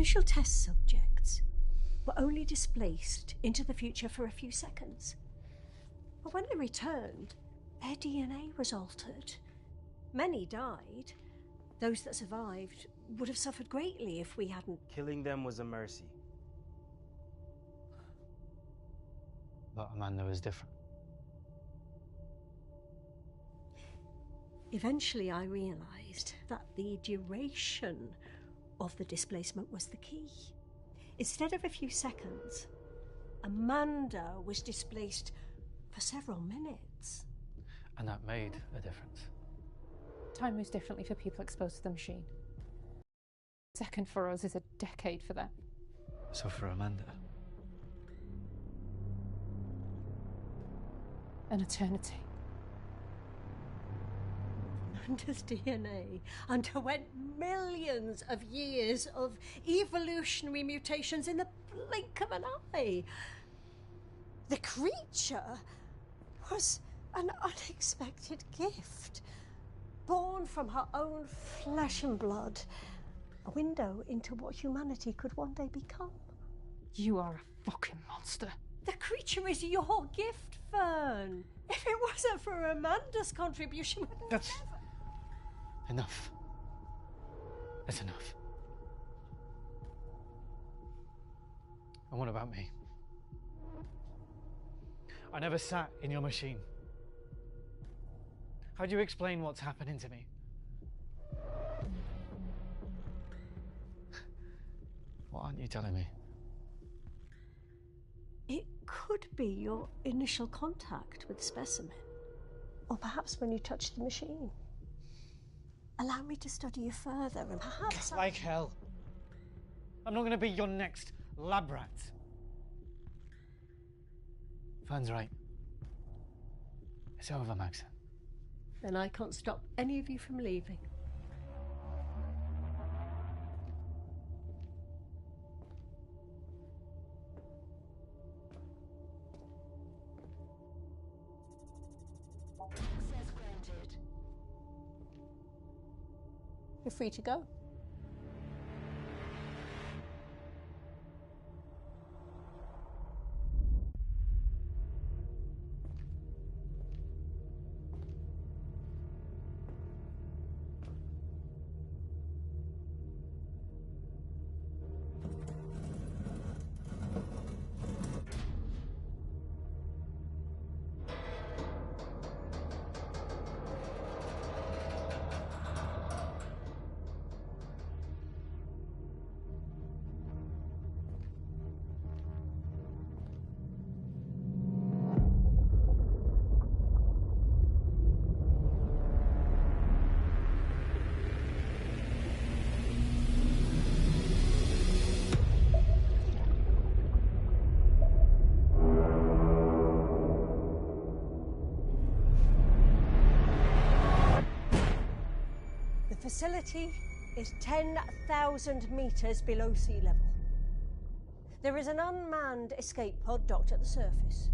initial test subjects were only displaced into the future for a few seconds. But when they returned, their DNA was altered. Many died. Those that survived would have suffered greatly if we hadn't... Killing them was a mercy. But Amanda was different. Eventually, I realised that the duration of the displacement was the key. Instead of a few seconds, Amanda was displaced for several minutes. And that made a difference. Time moves differently for people exposed to the machine. A second for us is a decade for them. So for Amanda? An eternity. Amanda's DNA underwent millions of years of evolutionary mutations in the blink of an eye. The creature was an unexpected gift, born from her own flesh and blood, a window into what humanity could one day become. You are a fucking monster. The creature is your gift, Fern. If it wasn't for Amanda's contribution... That's... enough. That's enough. And what about me? I never sat in your machine. How do you explain what's happening to me? What aren't you telling me? It could be your initial contact with the specimen. Or perhaps when you touched the machine. Allow me to study you further and perhaps... Like hell. I'm not going to be your next lab rat. Fern's right. It's over, Maxon. Then I can't stop any of you from leaving. Access granted. You're free to go. The facility is 10,000 metres below sea level. There is an unmanned escape pod docked at the surface.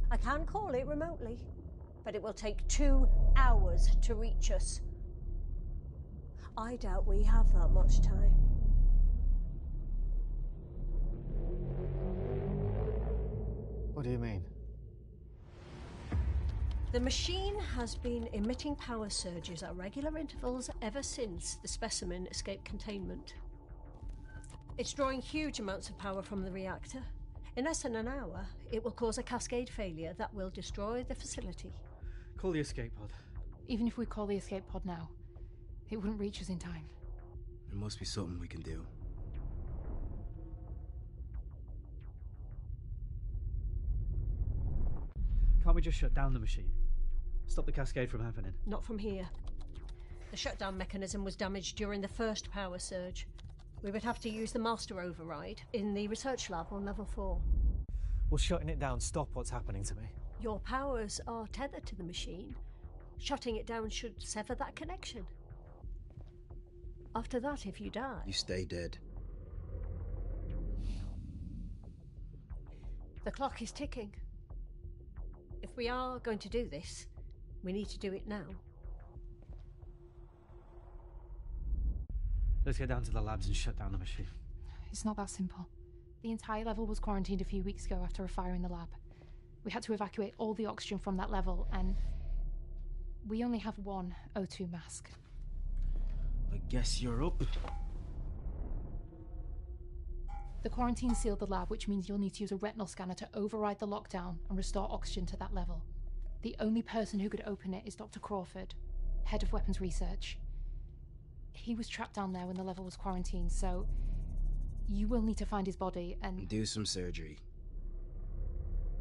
I can call it remotely, but it will take 2 hours to reach us. I doubt we have that much time. What do you mean? The machine has been emitting power surges at regular intervals ever since the specimen escaped containment. It's drawing huge amounts of power from the reactor. In less than an hour, it will cause a cascade failure that will destroy the facility. Call the escape pod. Even if we call the escape pod now, it wouldn't reach us in time. There must be something we can do. Can't we just shut down the machine? Stop the cascade from happening? Not from here. The shutdown mechanism was damaged during the first power surge. We would have to use the master override in the research lab on level 4. Will shutting it down stop what's happening to me? Your powers are tethered to the machine. Shutting it down should sever that connection. After that, if you die... You stay dead. The clock is ticking. If we are going to do this, we need to do it now. Let's get down to the labs and shut down the machine. it's not that simple. The entire level was quarantined a few weeks ago after a fire in the lab. We had to evacuate all the oxygen from that level, and we only have one O2 mask. I guess you're up. The quarantine sealed the lab, which means you'll need to use a retinal scanner to override the lockdown and restore oxygen to that level. The only person who could open it is Dr. Crawford, head of weapons research. He was trapped down there when the level was quarantined, so you will need to find his body and Do some surgery.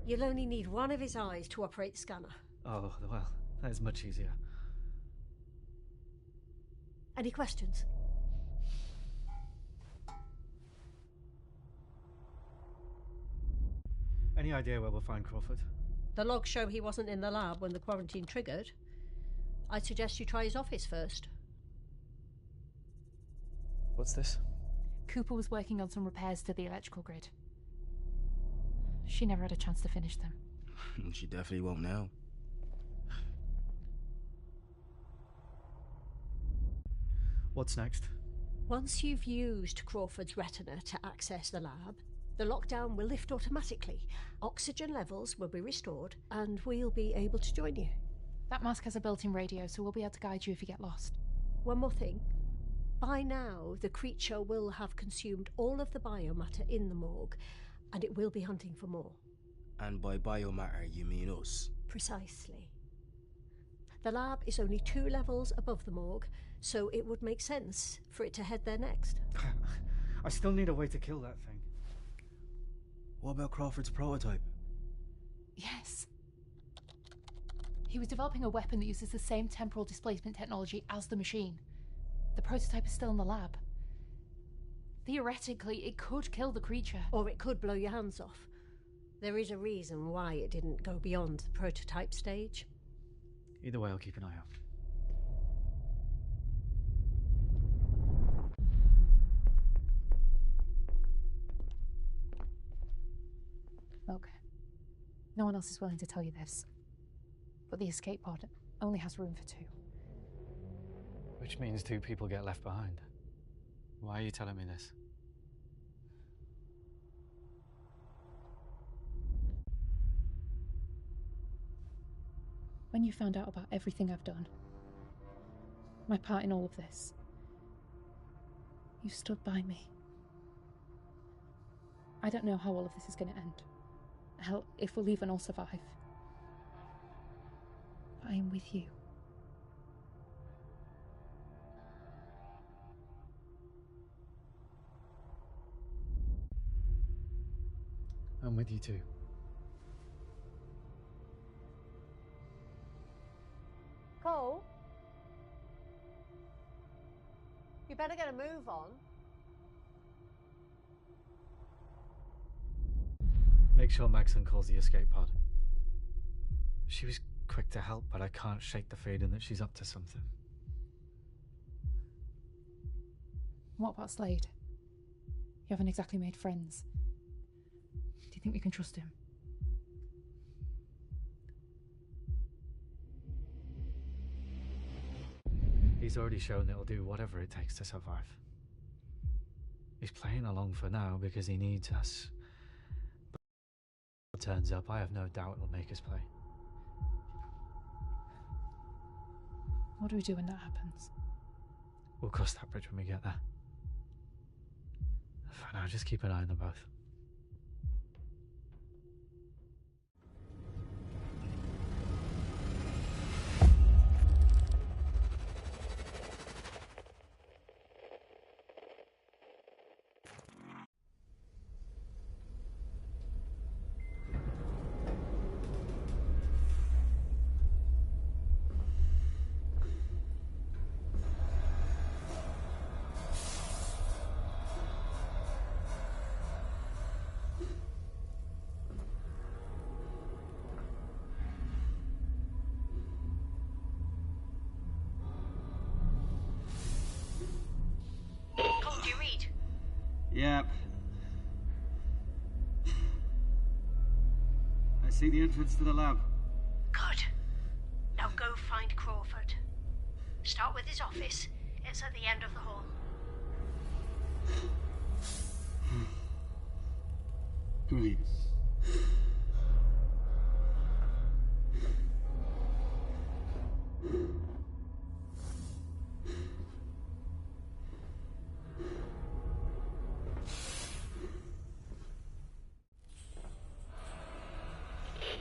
You'll only need one of his eyes to operate the scanner. Oh, well, that is much easier. Any questions? Any idea where we'll find Crawford? The logs show he wasn't in the lab when the quarantine triggered. I'd suggest you try his office first. What's this? Cooper was working on some repairs to the electrical grid. She never had a chance to finish them. She definitely won't now. What's next? Once you've used Crawford's retina to access the lab, the lockdown will lift automatically. Oxygen levels will be restored, and we'll be able to join you. That mask has a built-in radio, so we'll be able to guide you if you get lost. One more thing. By now, the creature will have consumed all of the biomatter in the morgue, and it will be hunting for more. And by biomatter, you mean us? Precisely. The lab is only 2 levels above the morgue, so it would make sense for it to head there next. I still need a way to kill that thing. What about Crawford's prototype? Yes. He was developing a weapon that uses the same temporal displacement technology as the machine. The prototype is still in the lab. Theoretically, it could kill the creature. Or it could blow your hands off. There is a reason why it didn't go beyond the prototype stage. Either way, I'll keep an eye out. Okay. No one else is willing to tell you this. But the escape pod only has room for 2. Which means 2 people get left behind. Why are you telling me this? When you found out about everything I've done, my part in all of this, you stood by me. I don't know how all of this is going to end. Hell, if we'll even all survive. But I am with you. I'm with you too. Cole? You better get a move on. Make sure Maxon calls the escape pod. She was quick to help, but I can't shake the feeling that she's up to something. What about Slade? You haven't exactly made friends. Do you think we can trust him? He's already shown that he'll do whatever it takes to survive. He's playing along for now because he needs us. But if it turns up, I have no doubt it'll make us play. What do we do when that happens? We'll cross that bridge when we get there. For now, just keep an eye on them both. Yep. I see the entrance to the lab. Good. Now go find Crawford. Start with his office. It's at the end of the hall. Great.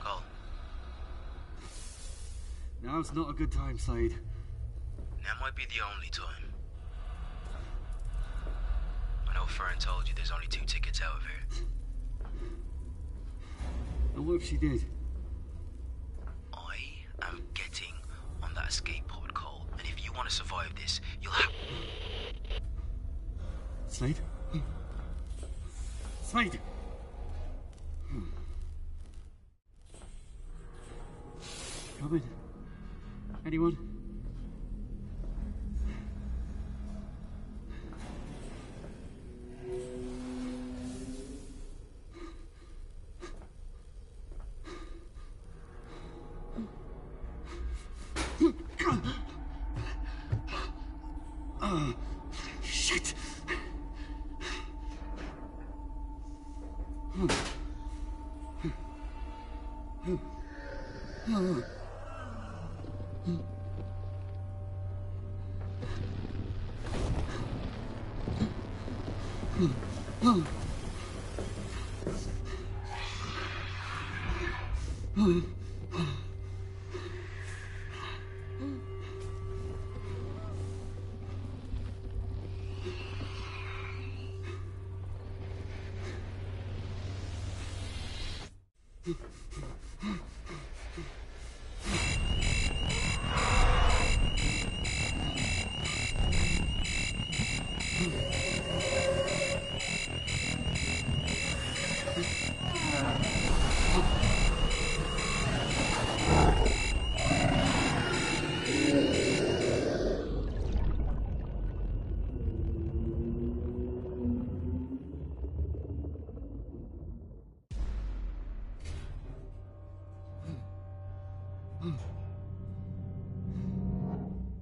Cole, Now's not a good time, Slade. now might be the only time. I know Fern told you there's only 2 tickets out of here. And what if she did? I am getting on that escape pod, Cole. And if you want to survive this, you'll have... Slade? Slade! Come in. Anyone? Shit!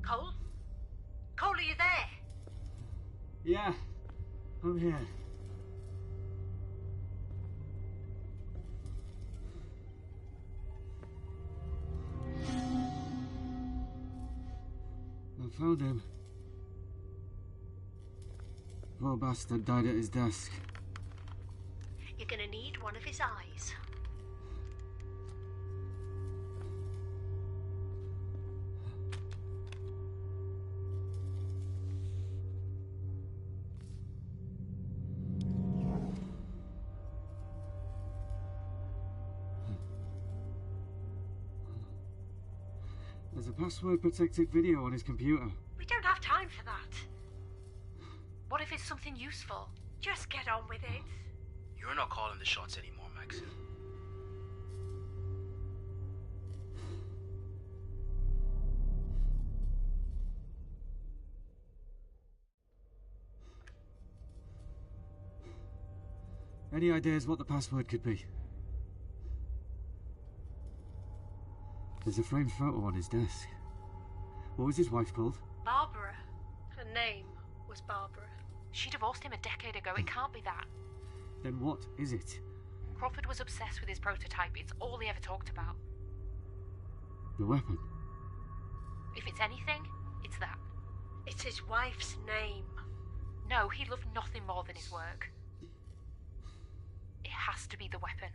Cole? Cole, are you there? Yeah, I'm here. I found him. Poor bastard died at his desk. You're gonna need one of his eyes. There's a password-protected video on his computer. We don't have time for that. What if it's something useful? Just get on with it. You're not calling the shots anymore, Maxine. Any ideas what the password could be? There's a framed photo on his desk. What was his wife called? Barbara. Her name was Barbara. She divorced him a decade ago. It can't be that. Then what is it? Crawford was obsessed with his prototype. It's all he ever talked about. The weapon? If it's anything, it's that. It's his wife's name. No, he loved nothing more than his work. It has to be the weapon.